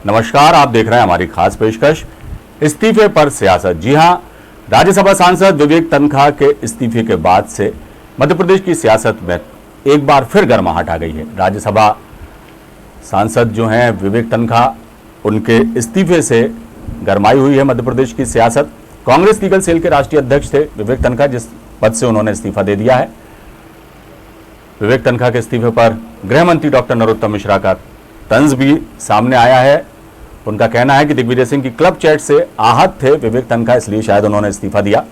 नमस्कार, आप देख रहे हैं हमारी खास पेशकश इस्तीफे पर सियासत। जी हां, राज्यसभा सांसद विवेक तन्खा के इस्तीफे के बाद से मध्य प्रदेश की सियासत में एक बार फिर गर्माहट आ गई है। राज्यसभा सांसद जो हैं विवेक तन्खा, उनके इस्तीफे से गरमाई हुई है मध्य प्रदेश की सियासत। कांग्रेस लीगल सेल के राष्ट्रीय अध्यक्ष थे विवेक तन्खा, जिस पद से उन्होंने इस्तीफा दे दिया है। विवेक तन्खा के इस्तीफे पर गृह मंत्री डॉक्टर नरोत्तम मिश्रा का तंज भी सामने आया है। उनका कहना है कि दिग्विजय सिंह की क्लब चैट से आहत थे विवेक तन्खा, इसलिए शायद उन्होंने इस्तीफा दिया।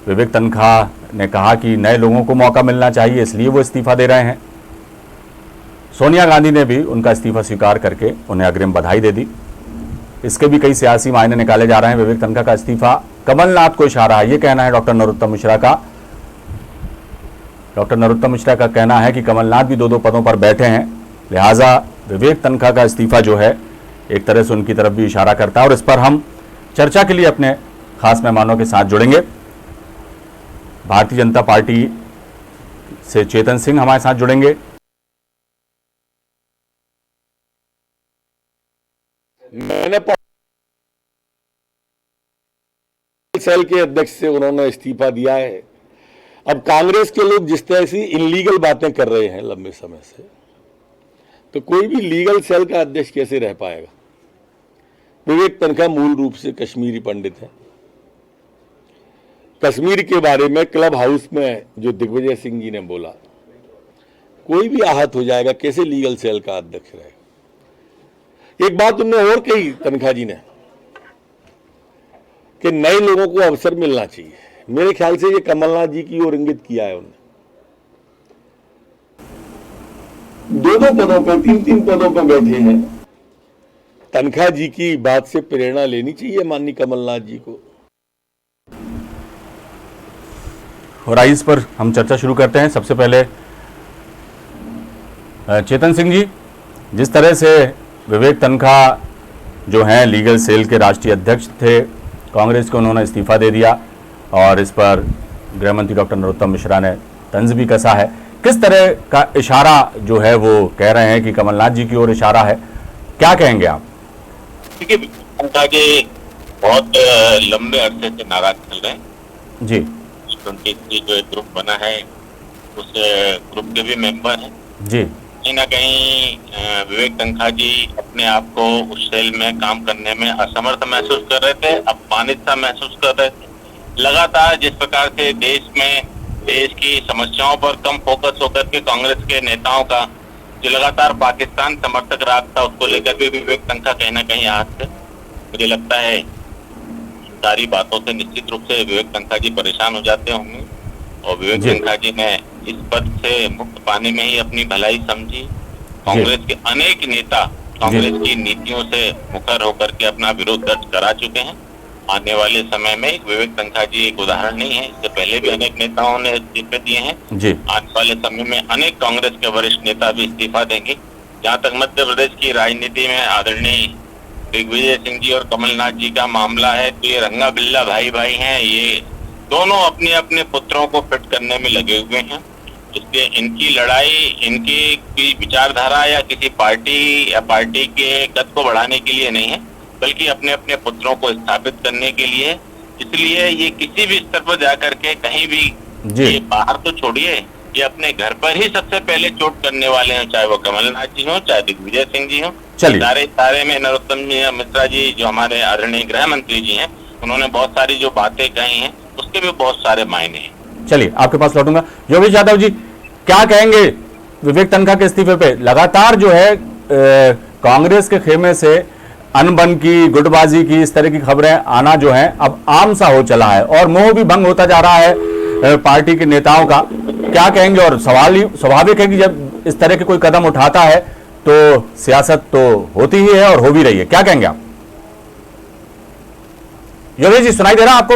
विवेक तन्खा ने कहा कि नए लोगों को मौका मिलना चाहिए, इसलिए वो इस्तीफा दे रहे हैं। सोनिया गांधी ने भी उनका इस्तीफा स्वीकार करके उन्हें अग्रिम बधाई दे दी। इसके भी कई सियासी मायने निकाले जा रहे हैं। विवेक तन्खा का इस्तीफा कमलनाथ को इशारा है, ये कहना है डॉक्टर नरोत्तम मिश्रा का। डॉक्टर नरोत्तम मिश्रा का कहना है कि कमलनाथ भी दो पदों पर बैठे हैं, लिहाजा विवेक तन्खा का इस्तीफा जो है एक तरह से उनकी तरफ भी इशारा करता है। और इस पर हम चर्चा के लिए अपने खास मेहमानों के साथ जुड़ेंगे। भारतीय जनता पार्टी से चेतन सिंह हमारे साथ जुड़ेंगे। मैंने सेल के अध्यक्ष से उन्होंने इस्तीफा दिया है। अब कांग्रेस के लोग जिस तरह से इनलीगल बातें कर रहे हैं लंबे समय से, तो कोई भी लीगल सेल का अध्यक्ष कैसे रह पाएगा। विवेक तन्खा मूल रूप से कश्मीरी पंडित है। कश्मीर के बारे में क्लब हाउस में जो दिग्विजय सिंह जी ने बोला, कोई भी आहत हो जाएगा, कैसे लीगल सेल का अध्यक्ष रहेगा। एक बात उन्होंने और कही तन्खा जी ने कि नए लोगों को अवसर मिलना चाहिए। मेरे ख्याल से ये कमलनाथ जी की ओर इंगित किया है उन्होंने। दो पदों पर, तीन पदों पर बैठे हैं। तन्खा जी की बात से प्रेरणा लेनी चाहिए माननीय कमलनाथ जी को। और आइए इस पर हम चर्चा शुरू करते हैं। सबसे पहले चेतन सिंह जी, जिस तरह से विवेक तन्खा जो हैं लीगल सेल के राष्ट्रीय अध्यक्ष थे, कांग्रेस को उन्होंने इस्तीफा दे दिया और इस पर गृह मंत्री डॉक्टर नरोत्तम मिश्रा ने तंज भी कसा है। किस तरह का इशारा जो है वो कह रहे हैं कि कमलनाथ जी की ओर इशारा है, क्या कहेंगे आप? देखिए, तन्खा जी बहुत लंबे अरसे से नाराज चल रहे हैं जी। उनकी जो एक ग्रुप बना है उस ग्रुप के भी मेंबर हैं जी। कहीं ना कहीं विवेक तन्खा जी अपने आप को उस सेल में काम करने में असमर्थ महसूस कर रहे थे, अपमानित सा महसूस कर रहे थे। लगातार जिस प्रकार से देश की समस्याओं पर कम फोकस होकर के कांग्रेस के नेताओं का जो लगातार पाकिस्तान समर्थक राग था, उसको लेकर भी विवेक तन्खा कहीं ना कहीं आहत थे। मुझे लगता है सारी बातों से निश्चित रूप से विवेक तन्खा जी परेशान हो जाते होंगे और विवेक तन्खा जी ने इस पद से मुक्त पाने में ही अपनी भलाई समझी। कांग्रेस के अनेक नेता कांग्रेस की नीतियों से मुखर होकर के अपना विरोध दर्ज करा चुके हैं। आने वाले समय में विवेक तन्खा जी एक उदाहरण नहीं है, इससे पहले भी अनेक नेताओं ने इस्तीफे दिए हैं। आने वाले समय में अनेक कांग्रेस के वरिष्ठ नेता भी इस्तीफा देंगे। जहाँ तक मध्य प्रदेश की राजनीति में आदरणीय दिग्विजय सिंह जी और कमलनाथ जी का मामला है, तो ये रंगा बिल्ला भाई हैं। ये दोनों अपने अपने पुत्रों को फिट करने में लगे हुए हैं। इसलिए इनकी लड़ाई इनकी विचारधारा या किसी पार्टी के कद को बढ़ाने के लिए नहीं है, बल्कि अपने अपने पुत्रों को स्थापित करने के लिए। इसलिए ये किसी भी स्तर पर जाकर के कहीं भी, ये बाहर तो छोड़िए, ये अपने घर पर ही सबसे पहले चोट करने वाले हैं, चाहे वो कमलनाथ जी हो, चाहे दिग्विजय सिंह जी हो। सारे में नरोत्तम मिश्रा जी जो हमारे आदरणीय गृह मंत्री जी हैं, उन्होंने बहुत सारी जो बातें कही हैं उसके भी बहुत सारे मायने हैं। चलिए आपके पास लौटूंगा। योगेश यादव जी, क्या कहेंगे विवेक तन्खा के इस्तीफे पे? लगातार जो है कांग्रेस के खेमे से अनबन की, गुटबाजी की, इस तरह की खबरें आना जो है अब आम सा हो चला है और मोह भी भंग होता जा रहा है पार्टी के नेताओं का। क्या कहेंगे? और सवाल ही स्वाभाविक है कि जब इस तरह के कोई कदम उठाता है तो सियासत तो होती ही है और हो भी रही है। क्या कहेंगे आप? योगेश जी, सुनाई दे रहा आपको?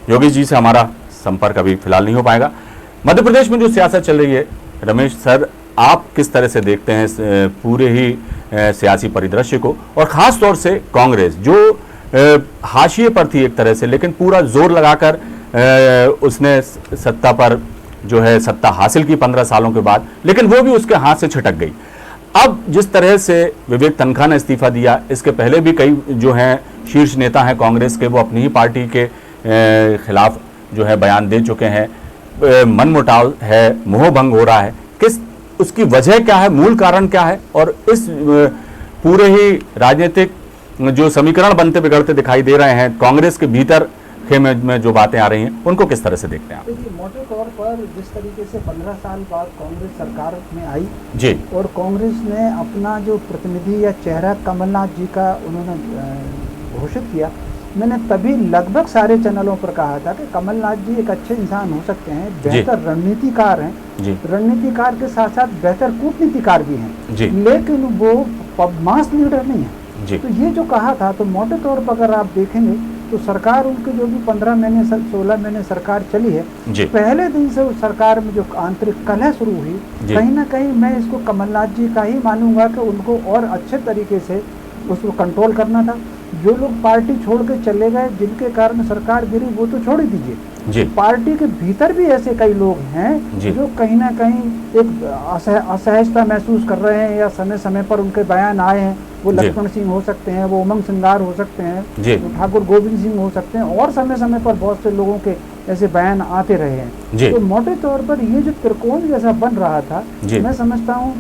योगेश जी से हमारा संपर्क अभी फिलहाल नहीं हो पाएगा। मध्य प्रदेश में जो सियासत चल रही है, रमेश सर, आप किस तरह से देखते हैं पूरे ही सियासी परिदृश्य को, और खास तौर से कांग्रेस जो हाशिए पर थी एक तरह से, लेकिन पूरा जोर लगाकर उसने सत्ता पर जो है सत्ता हासिल की 15 सालों के बाद, लेकिन वो भी उसके हाथ से छिटक गई। अब जिस तरह से विवेक तनखा ने इस्तीफा दिया, इसके पहले भी कई जो हैं शीर्ष नेता हैं कांग्रेस के, वो अपनी ही पार्टी के खिलाफ जो है बयान दे चुके हैं। मनमुटाव है, मोहभंग हो रहा है, किस उसकी वजह क्या है, मूल कारण क्या है, और इस पूरे ही राजनीतिक जो समीकरण बनते बिगड़ते दिखाई दे रहे हैं कांग्रेस के भीतर खेमे में जो बातें आ रही हैं, उनको किस तरह से देखते हैं आप? देखिए, मोटे तौर पर जिस तरीके से 15 साल बाद कांग्रेस सरकार में आई जी, और कांग्रेस ने अपना जो प्रतिनिधि या चेहरा कमलनाथ जी का उन्होंने घोषित किया, मैंने तभी लगभग सारे चैनलों पर कहा था कि कमलनाथ जी एक अच्छे इंसान हो सकते हैं, बेहतर रणनीतिकार हैं, रणनीतिकार के साथ साथ बेहतर कूटनीतिकार भी हैं, लेकिन वो मास लीडर नहीं है। तो ये जो कहा था, तो मोटे तौर पर अगर आप देखेंगे तो सरकार उनकी जो भी 15 महीने 16 महीने सरकार चली है, पहले दिन से उस सरकार में जो आंतरिक कलह शुरू हुई, कहीं ना कहीं मैं इसको कमलनाथ जी का ही मानूंगा कि उनको और अच्छे तरीके से उसको कंट्रोल करना था। जो लोग पार्टी छोड़ के चले गए, जिनके कारण सरकार गिरी, वो तो छोड़ ही दीजिए, पार्टी के भीतर भी ऐसे कई लोग हैं जो कहीं ना कहीं एक असहजता महसूस कर रहे हैं, या समय समय पर उनके बयान आए हैं। वो लक्ष्मण सिंह हो सकते हैं, वो उमंग सिंगार हो सकते हैं, वो ठाकुर गोविंद सिंह हो सकते हैं, और समय समय पर बहुत से लोगों के ऐसे बयान आते रहे हैं। तो मोटे तौर पर ये जो त्रिकोण जैसा बन रहा था, मैं समझता हूँ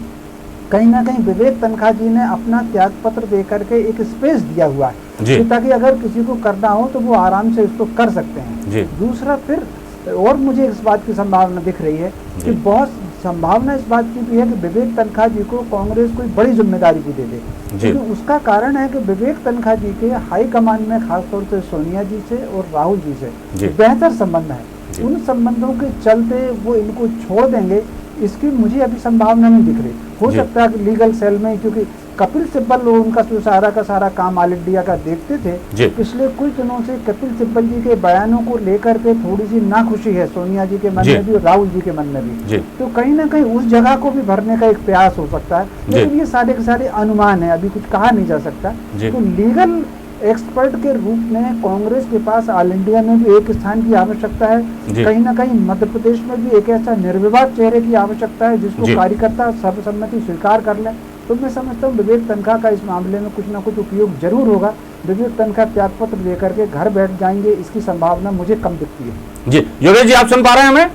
कहीं ना कहीं विवेक तनखा जी ने अपना त्याग पत्र दे करके एक स्पेस दिया हुआ है, ताकि अगर किसी को करना हो तो वो आराम से इसको कर सकते हैं। दूसरा, फिर और मुझे इस बात की संभावना दिख रही है कि बहुत संभावना इस बात की भी है कि विवेक तनखा जी को कांग्रेस कोई बड़ी जिम्मेदारी भी दे दे, क्योंकि उसका कारण है कि विवेक तनखा जी के हाईकमान में खासतौर से सोनिया जी से और राहुल जी से बेहतर संबंध है। उन संबंधों के चलते वो इनको छोड़ देंगे, इसकी मुझे अभी संभावना नहीं दिख रही। हो सकता है कि लीगल सेल में, क्योंकि कपिल सिब्बल उनका सारा का सारा काम ऑल इंडिया का देखते थे, पिछले कुछ दिनों से कपिल सिब्बल जी के बयानों को लेकर के थोड़ी सी नाखुशी है सोनिया जी के मन में भी और राहुल जी के मन में भी। तो कहीं ना कहीं उस जगह को भी भरने का एक प्रयास हो सकता है, लेकिन ये सारे के सारे अनुमान है, अभी कुछ कहा नहीं जा सकता। तो लीगल एक्सपर्ट के रूप में कांग्रेस के पास ऑल इंडिया में भी एक स्थान की आवश्यकता है, कहीं ना कहीं मध्य प्रदेश में भी एक ऐसा निर्विवाद चेहरे की आवश्यकता है जिसको कार्यकर्ता सर्वसम्मति स्वीकार कर ले। तो मैं समझता हूँ विवेक तनखा का इस मामले में कुछ ना कुछ उपयोग जरूर होगा। विवेक तनखा त्यागपत्र लेकर के घर बैठ जाएंगे, इसकी संभावना मुझे कम दिखती है। जी योगेश जी, आप सुन पा रहे हैं हमें?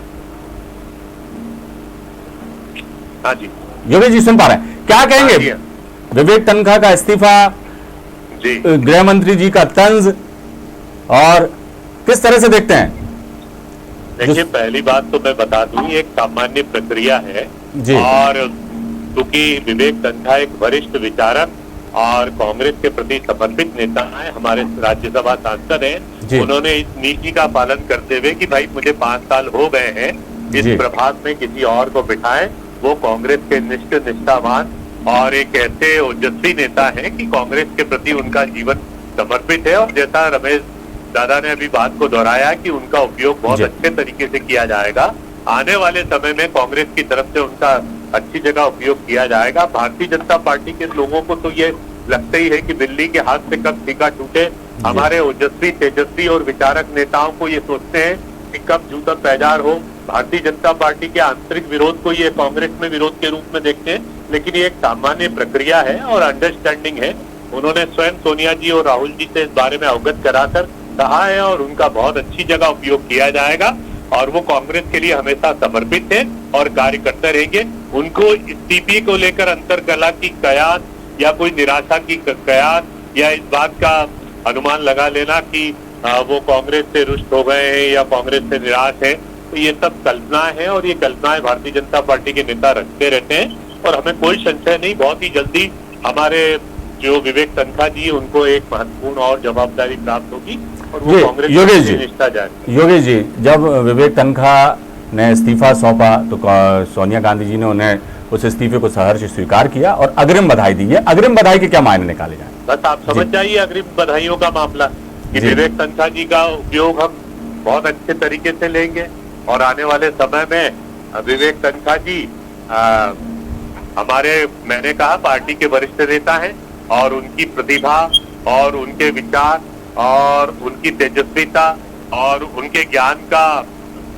हाँ जी योगेश जी सुन पा रहे हैं, क्या कहेंगे? विवेक तनखा का इस्तीफा, गृह मंत्री जी का तंज, और किस तरह से देखते हैं? देखिए, पहली बात तो मैं बता दूं, एक सामान्य प्रक्रिया है, और क्योंकि विवेक तनखा एक वरिष्ठ विचारक और कांग्रेस के प्रति समर्पित नेता है, हमारे राज्यसभा सांसद हैं, उन्होंने इस नीति का पालन करते हुए कि भाई मुझे 5 साल हो गए हैं, इस प्रभात में किसी और को बिठाएं, वो कांग्रेस के निष्ठावान और एक ऐसे ओजस्वी नेता है कि कांग्रेस के प्रति उनका जीवन समर्पित है। और जैसा रमेश दादा ने अभी बात को दोहराया कि उनका उपयोग बहुत अच्छे तरीके से किया जाएगा, आने वाले समय में कांग्रेस की तरफ से उनका अच्छी जगह उपयोग किया जाएगा। भारतीय जनता पार्टी के लोगों को तो ये लगता ही है कि बिल्ली के हाथ से कब टीका टूटे। हमारे ओजस्वी, तेजस्वी और विचारक नेताओं को ये सोचते हैं कि कब जूता पैजार हो। भारतीय जनता पार्टी के आंतरिक विरोध को ये कांग्रेस में विरोध के रूप में देखते हैं, लेकिन ये एक सामान्य प्रक्रिया है और अंडरस्टैंडिंग है। उन्होंने स्वयं सोनिया जी और राहुल जी से इस बारे में अवगत कराकर कहा है और उनका बहुत अच्छी जगह उपयोग किया जाएगा, और वो कांग्रेस के लिए हमेशा समर्पित है और कार्य करते रहेंगे। उनको इस्तीफे को लेकर अंतरकलह की कयास या कोई निराशा की कयास या इस बात का अनुमान लगा लेना कि वो कांग्रेस से रुष्ट हो गए हैं या कांग्रेस से निराश है, तो ये सब कल्पनाएं हैं, और ये कल्पनाएं भारतीय जनता पार्टी के नेता रखते रहते हैं। और हमें कोई संशय नहीं, बहुत ही जल्दी हमारे जो विवेक तनखा जी, उनको एक महत्वपूर्ण और जवाबदारी प्राप्त होगी और वो कांग्रेस की निष्ठा जाएगी। योगेश जी, जब विवेक तनखा ने इस्तीफा सौंपा तो सोनिया गांधी जी ने उन्हें उस इस्तीफे को सहर्ष स्वीकार किया और अग्रिम बधाई दी है। अग्रिम बधाई के क्या मायने निकाले जाए? बस आप समझ जाइए अग्रिम बधाइयों का मामला कि विवेक तनखा जी का उपयोग हम बहुत अच्छे तरीके से लेंगे, और आने वाले समय में विवेक तनखा जी हमारे, मैंने कहा, पार्टी के वरिष्ठ नेता हैं, और उनकी प्रतिभा और उनके विचार और उनकी तेजस्विता और उनके ज्ञान का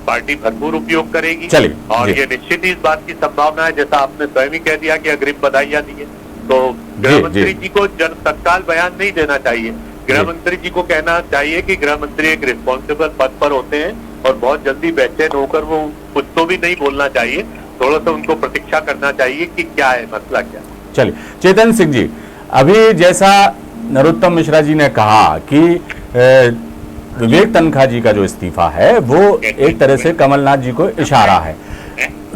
पार्टी भरपूर उपयोग करेगी। चलिए, और जी। ये निश्चित ही इस बात की संभावना है, जैसा आपने स्वयं ही कह दिया कि अग्रिम बधाइयां दी है, तो गृह मंत्री जी को तत्काल बयान नहीं देना चाहिए। गृह मंत्री जी को कहना चाहिए कि गृह मंत्री एक रिस्पॉन्सिबल पद पर होते हैं और बहुत जल्दी बेचैन होकर वो कुछ तो भी नहीं बोलना चाहिए, थोड़ा सा उनको प्रतीक्षा करना चाहिए कि क्या है मसला क्या। चलिए, चेतन सिंह जी, अभी जैसा नरोत्तम मिश्रा जी ने कहा कि विवेक तनखा जी का जो इस्तीफा है वो एक तरह से कमलनाथ जी को इशारा है,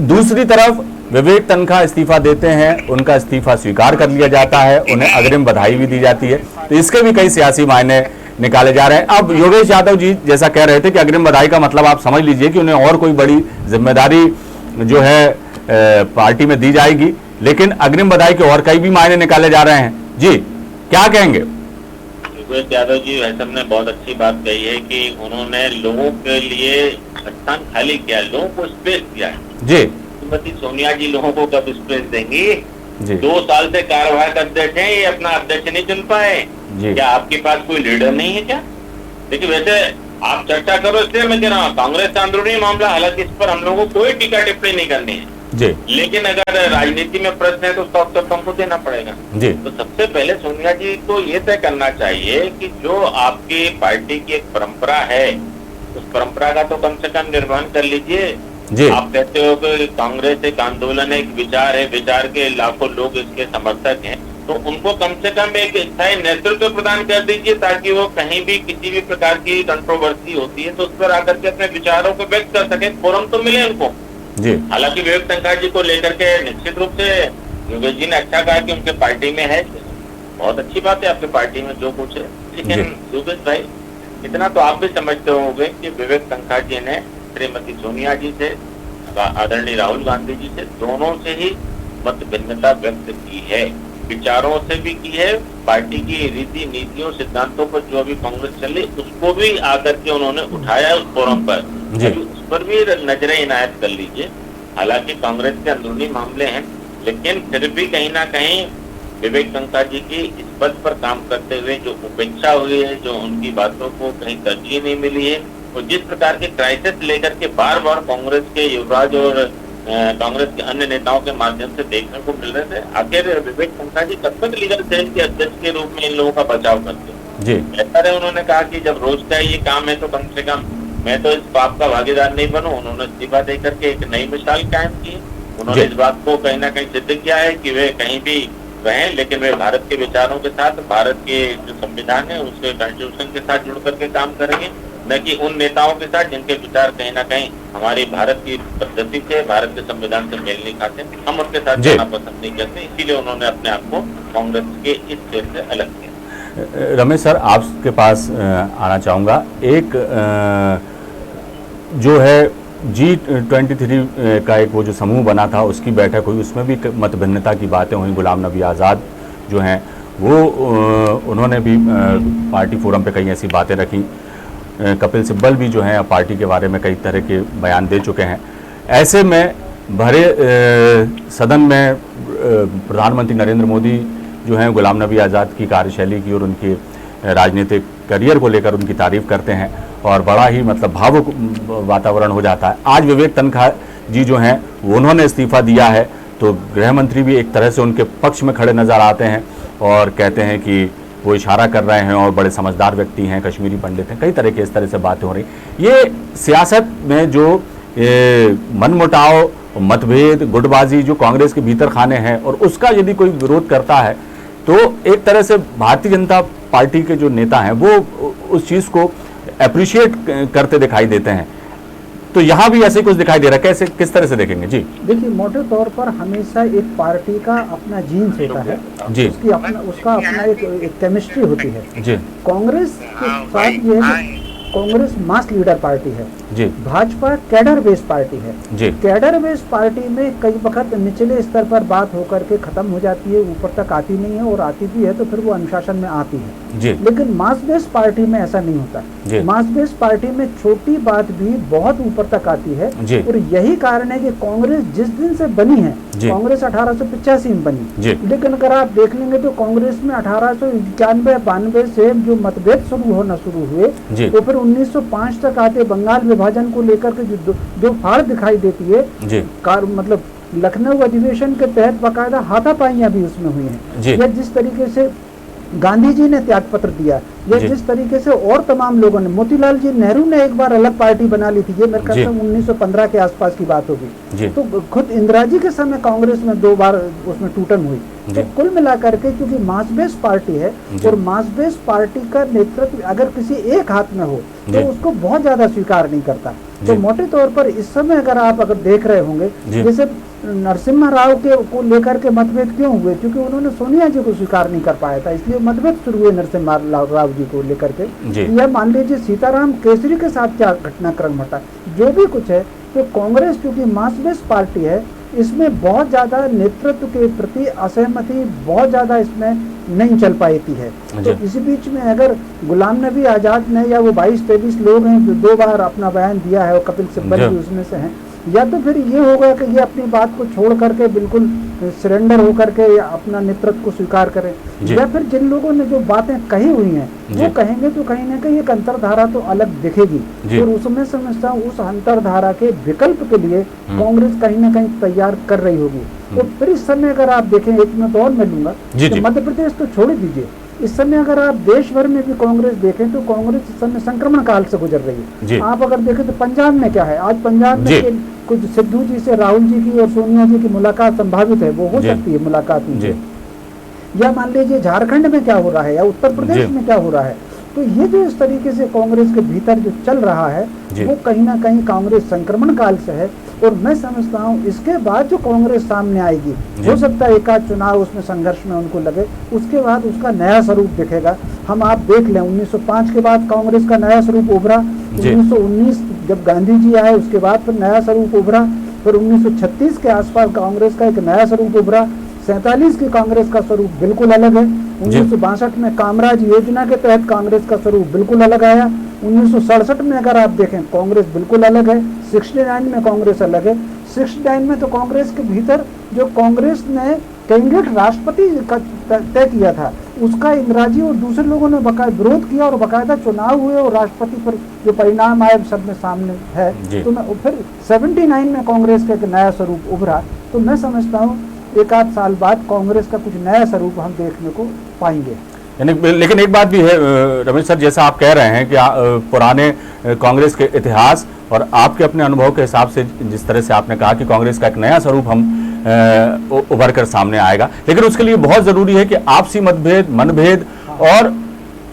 दूसरी तरफ विवेक तनखा इस्तीफा देते हैं, उनका इस्तीफा स्वीकार कर लिया जाता है, उन्हें अग्रिम बधाई भी दी जाती है, तो इसके भी कई सियासी मायने निकाले जा रहे हैं। अब योगेश यादव जी जैसा कह रहे थे कि अग्रिम बधाई का मतलब आप समझ लीजिए कि उन्हें और कोई बड़ी जिम्मेदारी जो है पार्टी में दी जाएगी, लेकिन अग्रिम बधाई के और कई भी मायने निकाले जा रहे हैं। जी, क्या कहेंगे? योगेश यादव जी वैसे ने बहुत अच्छी बात कही है कि उन्होंने लोगों के लिए स्थान खाली किया, लोगों को स्पेस दिया है। जी, श्रीमती सोनिया जी लोगों को कब स्पेस देंगी? जी। 2 साल से कार्यवाहक अध्यक्ष हैं, ये अपना अध्यक्ष नहीं चुन पाए। जी। क्या आपके पास कोई लीडर नहीं है क्या? देखिए, वैसे आप चर्चा करो, इसलिए मैं कह रहा हूँ कांग्रेस का अंदरूनी मामला, हालांकि इस पर हम लोगों को कोई टीका टिप्पणी नहीं करनी है जी, लेकिन अगर राजनीति में प्रश्न है तो उसका उत्तर तो हमको देना पड़ेगा। जी। तो सबसे पहले सोनिया जी को ये तय करना चाहिए कि जो आपकी पार्टी की एक परंपरा है, उस परंपरा का तो कम से कम निर्वहन कर लीजिए। जी। आप कहते हो कि कांग्रेस एक आंदोलन है, एक विचार है, विचार के लाखों लोग इसके समर्थक हैं, तो उनको कम से कम एक स्थायी नेतृत्व प्रदान कर दीजिए ताकि वो कहीं भी किसी भी प्रकार की कंट्रोवर्सी होती है तो उस पर आकर के अपने विचारों को व्यक्त कर सके, फोरम तो मिले उनको। जी। हालांकि विवेक तनखा जी को लेकर के निश्चित रूप से योगेश जी ने अच्छा कहा कि उनके पार्टी में है, बहुत अच्छी बात है आपके पार्टी में जो कुछ है, लेकिन योगेश भाई इतना तो आप भी समझते होंगे कि विवेक तनखा जी ने श्रीमती सोनिया जी से, आदरणीय राहुल गांधी जी से, दोनों से ही मत भिन्नता व्यक्त की है, विचारों से भी की है, पार्टी की रीति नीतियों सिद्धांतों पर जो अभी कांग्रेस चली उसको भी आकर के उन्होंने उठाया उस फोरम पर, उस पर भी नजरें इनायत कर लीजिए। हालांकि कांग्रेस के अंदरूनी मामले हैं, लेकिन फिर भी कहीं ना कहीं विवेक तनखा जी की इस पद पर काम करते हुए जो उपेक्षा हुई है, जो उनकी बातों को कहीं तरजीह नहीं मिली है, और जिस प्रकार के क्राइसिस लेकर के बार बार कांग्रेस के युवराज और कांग्रेस के अन्य नेताओं के माध्यम से देखने को मिल रहे थे, आखिर विवेक तनखा जी कब तक लीगल सेल के अध्यक्ष के रूप में इन लोगों का बचाव करते हैं? बेहतर है, उन्होंने कहा कि जब रोज का ये काम है तो कम से कम मैं तो इस पाप का भागीदार नहीं बनूं। उन्होंने इस्तीफा देकर के एक नई मिसाल कायम की है, उन्होंने इस बात को कहीं ना कहीं सिद्ध किया है कि वे कहीं भी रहें लेकिन वे भारत के विचारों के साथ, भारत के जो संविधान है उसके कॉन्स्टिट्यूशन के साथ जुड़ करके काम करेंगे, न कि उन नेताओं के साथ जिनके विचार कहीं ना कहीं हमारी भारत की पद्धति से, भारत के संविधान से मेल नहीं खाते। हम उनके साथ जाना पसंद नहीं करते, इसीलिए उन्होंने अपने आप को कांग्रेस के इस खेल से अलग किया। रमेश सर, आपके पास आना चाहूँगा, एक जो है G23 का एक वो जो समूह बना था उसकी बैठक हुई, उसमें भी मतभिन्नता की बातें हुई। गुलाम नबी आज़ाद जो हैं वो उन्होंने भी पार्टी फोरम पे कई ऐसी बातें रखी। कपिल सिब्बल भी जो हैं पार्टी के बारे में कई तरह के बयान दे चुके हैं। ऐसे में भरे सदन में प्रधानमंत्री नरेंद्र मोदी जो हैं गुलाम नबी आज़ाद की कार्यशैली की और उनके राजनीतिक करियर को लेकर उनकी तारीफ करते हैं और बड़ा ही मतलब भावुक वातावरण हो जाता है। आज विवेक तनखा जी जो हैं उन्होंने इस्तीफा दिया है, तो गृह मंत्री भी एक तरह से उनके पक्ष में खड़े नज़र आते हैं और कहते हैं कि वो इशारा कर रहे हैं और बड़े समझदार व्यक्ति हैं, कश्मीरी पंडित हैं, कई तरह के इस तरह से बातें हो रही। ये सियासत में जो मनमुटाव, मतभेद, गुटबाजी जो कांग्रेस के भीतर खाने हैं और उसका यदि कोई विरोध करता है तो एक तरह से भारतीय जनता पार्टी के जो नेता हैं वो उस चीज़ को अप्रिशिएट करते दिखाई देते हैं। तो यहाँ भी ऐसे कुछ दिखाई दे रहा है, कैसे किस तरह से देखेंगे? जी देखिए, मोटे तौर पर हमेशा एक पार्टी का अपना जीन्स होता है जी, उसका अपना एक केमिस्ट्री होती है जी। कांग्रेस के साथ ये है कि कांग्रेस मास लीडर पार्टी है जी, भाजपा कैडर बेस्ड पार्टी है जी। कैडर बेस्ड पार्टी में कई वक्त निचले स्तर पर बात होकर के खत्म हो जाती है, ऊपर तक आती नहीं है, और आती भी है तो फिर वो अनुशासन में आती है जी। लेकिन मास बेस्ड पार्टी में ऐसा नहीं होता। मास बेस्ड पार्टी में छोटी बात भी बहुत ऊपर तक आती है जी। और यही कारण है कि कांग्रेस जिस दिन से बनी है, कांग्रेस 1885 में बनी, लेकिन अगर आप देख लेंगे तो कांग्रेस में 1891-92 से जो मतभेद शुरू हुए वो फिर 1905 तक आते बंगाल विभाजन को लेकर के जो दो फाड़ दिखाई देती है जी मतलब लखनऊ अधिवेशन के तहत बाकायदा हाथापाइयां भी उसमें हुई हैं। या जिस तरीके से गांधी जी ने त्याग पत्र दिया, या जिस तरीके से और तमाम लोगों ने, मोतीलाल जी नेहरू ने एक बार अलग पार्टी बना ली थी, ये मेरे ख्याल से 1915 के आसपास की बात होगी। तो खुद इंदिरा जी के समय कांग्रेस में 2 बार उसमें टूटन हुई। तो कुल मिलाकर के क्योंकि मास बेस पार्टी है और मास बेस पार्टी का नेतृत्व अगर किसी एक हाथ में हो तो उसको बहुत ज्यादा स्वीकार नहीं करता। तो मोटे तौर पर इस समय अगर देख रहे होंगे, जैसे नरसिम्हा राव के को लेकर के मतभेद क्यों हुए, क्योंकि उन्होंने सोनिया जी को स्वीकार नहीं कर पाया था, इसलिए मतभेद शुरू हुए नरसिम्हा राव जी को लेकर के। यह मान लीजिए सीताराम केसरी के साथ क्या घटनाक्रम घटा, जो भी कुछ है, तो कांग्रेस क्योंकि मास बेस पार्टी है, इसमें बहुत ज्यादा नेतृत्व के प्रति असहमति बहुत ज्यादा इसमें नहीं चल पाती है। तो इसी बीच में अगर गुलाम नबी आजाद ने या वो 22-23 लोग हैं जो 2 बार अपना बयान दिया है और कपिल सिब्बल भी उसमें से हैं, या तो फिर ये होगा कि ये अपनी बात को छोड़ करके बिल्कुल सरेंडर होकर के या अपना नेतृत्व को स्वीकार करें, या फिर जिन लोगों ने जो बातें कही हुई हैं वो कहेंगे तो कहीं ना कहीं एक अंतरधारा तो अलग दिखेगी। और उसमें समझता हूँ उस अंतरधारा के विकल्प के लिए कांग्रेस कहीं ना कहीं तैयार कर रही होगी। तो फिर इस समय अगर आप देखें, एक मिनट और मैं लूंगा, तो मध्य प्रदेश तो छोड़ दीजिए, इस समय अगर आप देश भर में भी कांग्रेस देखें तो कांग्रेस इस समय संक्रमण काल से गुजर रही है। आप अगर देखें तो पंजाब में क्या है, आज पंजाब में कुछ सिद्धू जी से राहुल जी की और सोनिया जी की मुलाकात संभावित है, वो हो सकती है मुलाकात उनसे। या मान लीजिए झारखंड में क्या हो रहा है या उत्तर प्रदेश में क्या हो रहा है। तो ये जो इस तरीके से कांग्रेस के भीतर जो चल रहा है वो कहीं ना कहीं कांग्रेस संक्रमण काल से है। और मैं समझता हूँ इसके बाद जो कांग्रेस सामने आएगी, हो सकता है एक आध चुनाव उसमें संघर्ष में उनको लगे, उसके बाद उसका नया स्वरूप दिखेगा। हम आप देख लें 1905 के बाद कांग्रेस का नया स्वरूप उभरा, 1919 जब गांधी जी आए उसके बाद फिर नया स्वरूप उभरा, फिर 1936 के आसपास कांग्रेस का एक नया स्वरूप उभरा, 47 की कांग्रेस का स्वरूप बिल्कुल अलग है, 1962 में कामराज योजना के तहत कांग्रेस का स्वरूप बिल्कुल अलग आया, 1967 में अगर आप देखें कांग्रेस बिल्कुल अलग है, 69 में कांग्रेस अलग है। 69 में तो कांग्रेस के भीतर जो कांग्रेस ने कैंडिडेट राष्ट्रपति का तय किया था उसका इंदिरा जी और दूसरे लोगों ने विरोध किया और बाकायदा चुनाव हुए और राष्ट्रपति पर जो परिणाम आए सब में सामने है। तो मैं फिर 79 में कांग्रेस का एक नया स्वरूप उभरा। तो मैं समझता हूँ एक आध साल बाद कांग्रेस का कुछ नया स्वरूप हम देखने को पाएंगे। लेकिन एक बात भी है रमेश सर, जैसा आप कह रहे हैं कि पुराने कांग्रेस के इतिहास और आपके अपने अनुभव के हिसाब से जिस तरह से आपने कहा कि कांग्रेस का एक नया स्वरूप हम उभर कर सामने आएगा, लेकिन उसके लिए बहुत जरूरी है कि आपसी मतभेद, मनभेद और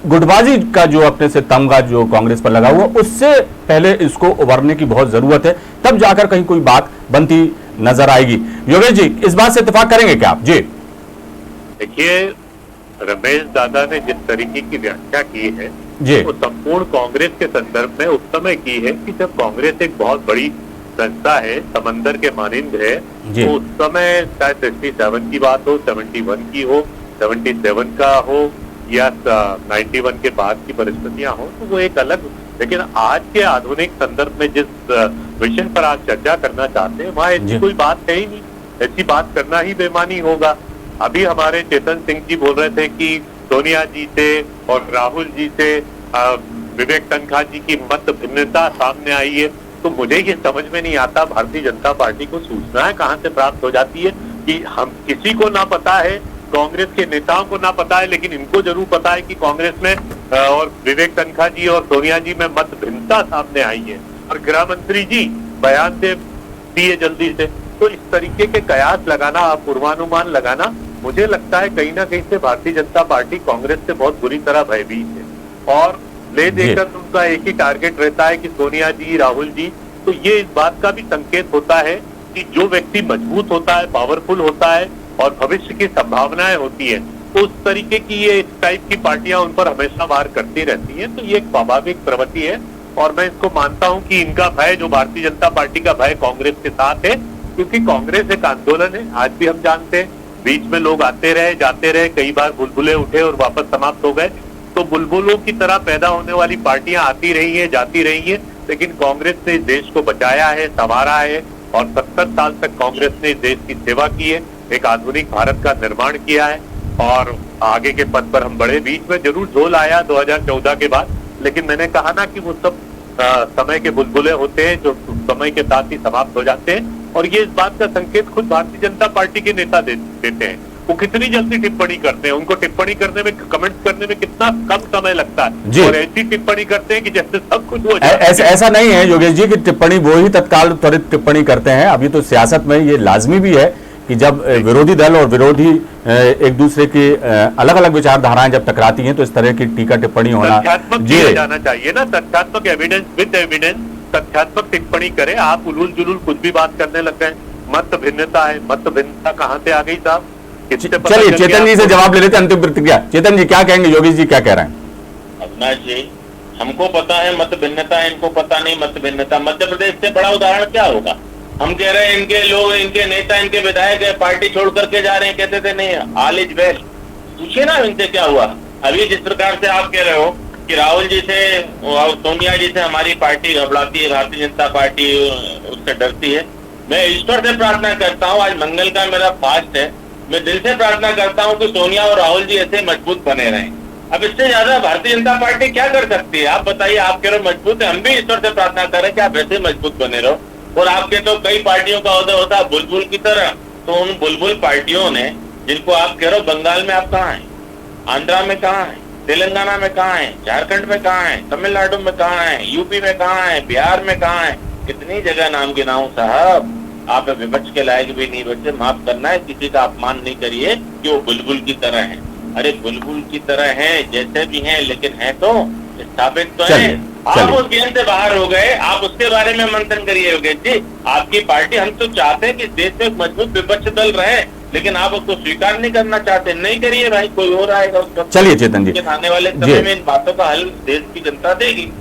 गुटबाजी का जो अपने से तमगा जो कांग्रेस पर लगा हुआ, उससे पहले इसको उभरने की बहुत जरूरत है, तब जाकर कहीं कोई बात बनती नजर आएगी। योगेश जी, इस बात से इत्तेफाक करेंगे क्या आप? जी देखिए, रमेश दादा ने जिस तरीके की व्याख्या की है वो संपूर्ण कांग्रेस के संदर्भ में उस समय की है कि जब कांग्रेस एक बहुत बड़ी संस्था है, समंदर के मानिंद है, तो उस समय शायद 67 की बात हो, 71 की हो, 77 का हो या 91 के बाद की परिस्थितियां हो, तो वो एक अलग। लेकिन आज के आधुनिक संदर्भ में जिस विषय पर आज चर्चा करना चाहते हैं वहाँ ऐसी कोई बात है ही नहीं, ऐसी बात करना ही बेमानी होगा। अभी हमारे चेतन सिंह जी बोल रहे थे कि सोनिया जी से और राहुल जी से विवेक तनखा जी की मत भिन्नता सामने आई है। तो मुझे ये समझ में नहीं आता भारतीय जनता पार्टी को सूचनाएं कहां से प्राप्त हो जाती है कि हम किसी को ना पता है, कांग्रेस के नेताओं को ना पता है, लेकिन इनको जरूर पता है कि कांग्रेस में और विवेक तनखा जी और सोनिया जी में मत भिन्नता सामने आई है और गृह मंत्री जी बयान दे दिए जल्दी से। तो इस तरीके के कयास लगाना, पूर्वानुमान लगाना, मुझे लगता है कहीं ना कहीं से भारतीय जनता पार्टी कांग्रेस से बहुत बुरी तरह भयभीत है और ले देकर उनका एक ही टारगेट रहता है कि सोनिया जी, राहुल जी। तो ये इस बात का भी संकेत होता है कि जो व्यक्ति मजबूत होता है, पावरफुल होता है और भविष्य की संभावनाएं होती है, तो उस तरीके की ये इस टाइप की पार्टियां उन पर हमेशा वार करती रहती हैं। तो ये एक स्वाभाविक प्रवृत्ति है और मैं इसको मानता हूं कि इनका भय, जो भारतीय जनता पार्टी का भय कांग्रेस के साथ है, क्योंकि कांग्रेस एक आंदोलन है। आज भी हम जानते हैं बीच में लोग आते रहे, जाते रहे, कई बार बुलबुले उठे और वापस समाप्त हो गए। तो बुलबुलों की तरह पैदा होने वाली पार्टियां आती रही हैं, जाती रही हैं, लेकिन कांग्रेस ने इस देश को बचाया है, संवारा है और 70 साल तक कांग्रेस ने इस देश की सेवा की है, एक आधुनिक भारत का निर्माण किया है और आगे के पद पर हम बढ़े। बीच में जरूर झोल आया 2014 के बाद, लेकिन मैंने कहा ना कि वो सब समय के बुलबुले होते हैं जो समय के साथ ही समाप्त हो जाते हैं, और ये इस बात का संकेत खुद भारतीय जनता पार्टी के नेता देते हैं। वो कितनी जल्दी टिप्पणी करते हैं, उनको टिप्पणी करने में, कमेंट्स करने में कितना कम समय लगता है, और ऐसी टिप्पणी करते हैं कि जैसे सब कुछ हो जाए। ऐसा नहीं है योगेश जी की टिप्पणी वो ही तत्काल त्वरित टिप्पणी करते हैं। अभी तो सियासत में ये लाजमी भी है कि जब विरोधी दल और विरोधी एक दूसरे की अलग अलग विचारधाराएं जब टकराती हैं तो इस तरह की टीका टिप्पणी होना किया जाना चाहिए ना, तथ्यात्मक एविडेंस विद एविडेंस तथ्यात्मक टिप्पणी करें। आप उलूल जुलूल कुछ भी बात करने लग गए। मत भिन्नता है, मत भिन्नता कहां से आ गई साहब? चलिए चेतन जी से जवाब ले लेते हैं, अंतिम प्रतिक्रिया। चेतन जी क्या कहेंगे, योगेश जी क्या कह रहे हैं? अविनाश जी, हमको पता है मत भिन्नता, इनको पता नहीं मत भिन्नता। मध्य प्रदेश से बड़ा उदाहरण क्या होगा? हम कह रहे हैं इनके लोग, इनके नेता, इनके विधायक पार्टी छोड़ करके जा रहे हैं, कहते थे नहीं ऑल इज वेल। पूछिए ना इनसे क्या हुआ। अभी जिस प्रकार से आप कह रहे हो कि राहुल जी से और सोनिया जी से हमारी पार्टी घबराती है, भारतीय जनता पार्टी उससे डरती है, मैं ईश्वर से प्रार्थना करता हूँ, आज मंगल का मेरा फास्ट है, मैं दिल से प्रार्थना करता हूँ कि सोनिया और राहुल जी ऐसे मजबूत बने रहें। अब इससे ज्यादा भारतीय जनता पार्टी क्या कर सकती है? आप बताइए। आप कह रहे हो मजबूत है, हम भी ईश्वर से प्रार्थना करें कि आप ऐसे मजबूत बने रहो। और आपके तो कई पार्टियों का उदय होता है बुलबुल की तरह, तो उन बुलबुल पार्टियों ने, जिनको आप कह रहे हो बंगाल में आप कहाँ हैं, आंध्रा में कहाँ हैं, तेलंगाना में कहाँ हैं, झारखंड में कहाँ हैं, तमिलनाडु में कहाँ हैं, यूपी में कहाँ हैं, बिहार में कहाँ हैं, कितनी जगह नाम गिनाऊं साहब। आप विपक्ष के लायक भी नहीं बचे। माफ करना है, किसी का अपमान नहीं करिए कि वो बुलबुल की तरह है। अरे बुलबुल की तरह है, जैसे भी हैं, लेकिन है तो स्थापित तो है। आप उस गेम से बाहर हो गए, आप उसके बारे में मंथन करिए योगेश जी। आपकी पार्टी, हम तो चाहते हैं कि देश में एक मजबूत विपक्ष दल रहे, लेकिन आप उसको स्वीकार नहीं करना चाहते। नहीं करिए भाई, कोई और आएगा उसका। चलिए चेतन जी, आने वाले समय में इन बातों का हल देश की जनता देगी।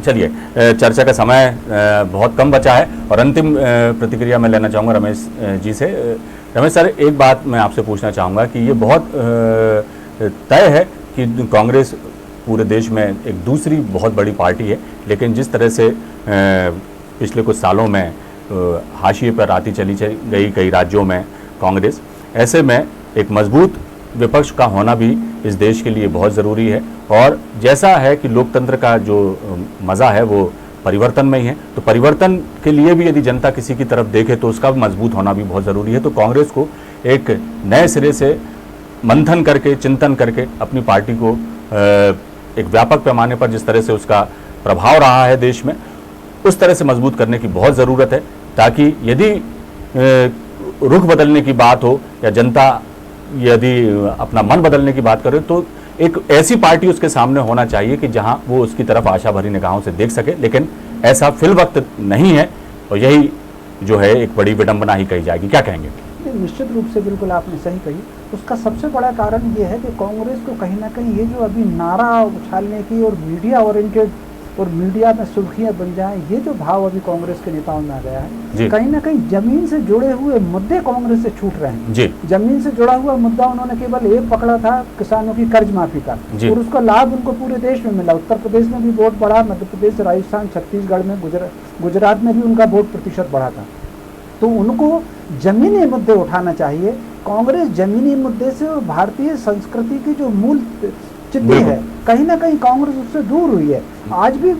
चलिए, चर्चा का समय बहुत कम बचा है और अंतिम प्रतिक्रिया मैं लेना चाहूँगा रमेश जी से। रमेश सर, एक बात मैं आपसे पूछना चाहूँगा कि ये बहुत तय है कि कांग्रेस पूरे देश में एक दूसरी बहुत बड़ी पार्टी है, लेकिन जिस तरह से पिछले कुछ सालों में हाशिए पर आती चली गई कई राज्यों में कांग्रेस, ऐसे में एक मजबूत विपक्ष का होना भी इस देश के लिए बहुत ज़रूरी है। और जैसा है कि लोकतंत्र का जो मज़ा है वो परिवर्तन में ही है, तो परिवर्तन के लिए भी यदि जनता किसी की तरफ देखे तो उसका भी मजबूत होना भी बहुत ज़रूरी है। तो कांग्रेस को एक नए सिरे से मंथन करके, चिंतन करके अपनी पार्टी को एक व्यापक पैमाने पर जिस तरह से उसका प्रभाव रहा है देश में, उस तरह से मजबूत करने की बहुत ज़रूरत है, ताकि यदि रुख बदलने की बात हो या जनता यदि अपना मन बदलने की बात करे तो एक ऐसी पार्टी उसके सामने होना चाहिए कि जहां वो उसकी तरफ आशा भरी निगाहों से देख सके। लेकिन ऐसा फिल वक्त नहीं है और यही जो है एक बड़ी विडंबना ही कही जाएगी। क्या कहेंगे? निश्चित रूप से बिल्कुल आपने सही कही। उसका सबसे बड़ा कारण ये है कि कांग्रेस को कहीं ना कहीं ये जो अभी नारा उछालने की और मीडिया ओरिएंटेड और मीडिया में सुर्खियां बन जाएं, ये जो भाव अभी कांग्रेस के नेताओं में आ गया है, कहीं ना कहीं जमीन से जुड़े हुए मुद्दे कांग्रेस से छूट रहे हैं जी। जमीन से जुड़ा हुआ मुद्दा उन्होंने केवल एक पकड़ा था, किसानों की कर्ज माफी का, और उसका लाभ उनको पूरे देश में मिला। उत्तर प्रदेश में भी वोट बढ़ा, मध्य प्रदेश, राजस्थान, छत्तीसगढ़ में, गुजरात में भी उनका वोट प्रतिशत बढ़ा था। तो उनको जमीनी मुद्दे उठाना चाहिए। कांग्रेस जमीनी मुद्दे से और भारतीय संस्कृति की जो मूल चिट्ठी है, कहीं ना कहीं कांग्रेस उससे दूर हुई है। आज भी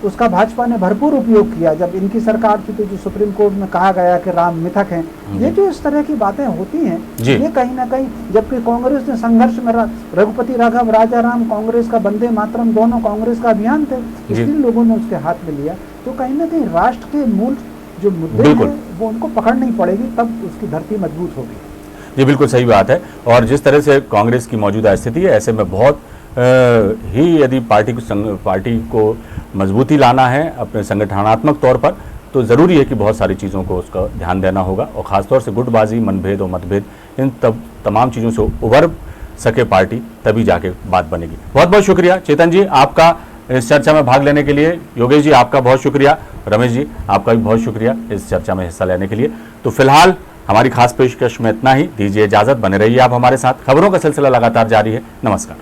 उसका भाजपा ने भरपूर उपयोग किया। जब इनकी सरकार थी तो जो सुप्रीम कोर्ट में कहा गया कि राम मिथक हैं, ये जो इस तरह की बातें होती हैं, ये कहीं ना कहीं, जबकि कांग्रेस ने संघर्ष में रघुपति राघव, राजा राम, कांग्रेस का वंदे मातरम, दोनों कांग्रेस का अभियान थे, इसलिए लोगों ने उसके हाथ में लिया। तो कहीं ना कहीं राष्ट्र के मूल जो मुद्दे हैं वो उनको पकड़नी पड़ेगी, तब उसकी धरती मजबूत होगी। ये बिल्कुल सही बात है। और जिस तरह से कांग्रेस की मौजूदा स्थिति है, ऐसे में बहुत ही यदि पार्टी को मजबूती लाना है अपने संगठनात्मक तौर पर, तो ज़रूरी है कि बहुत सारी चीज़ों को उसका ध्यान देना होगा और ख़ासतौर से गुटबाजी, मनभेद और मतभेद, इन तमाम चीज़ों से उभर सके पार्टी, तभी जाके बात बनेगी। बहुत बहुत शुक्रिया चेतन जी आपका इस चर्चा में भाग लेने के लिए। योगेश जी आपका बहुत शुक्रिया। रमेश जी आपका भी बहुत शुक्रिया इस चर्चा में हिस्सा लेने के लिए। तो फिलहाल हमारी खास पेशकश में इतना ही। दीजिए इजाज़त, बने रहिए आप हमारे साथ। खबरों का सिलसिला लगातार जारी है। नमस्कार।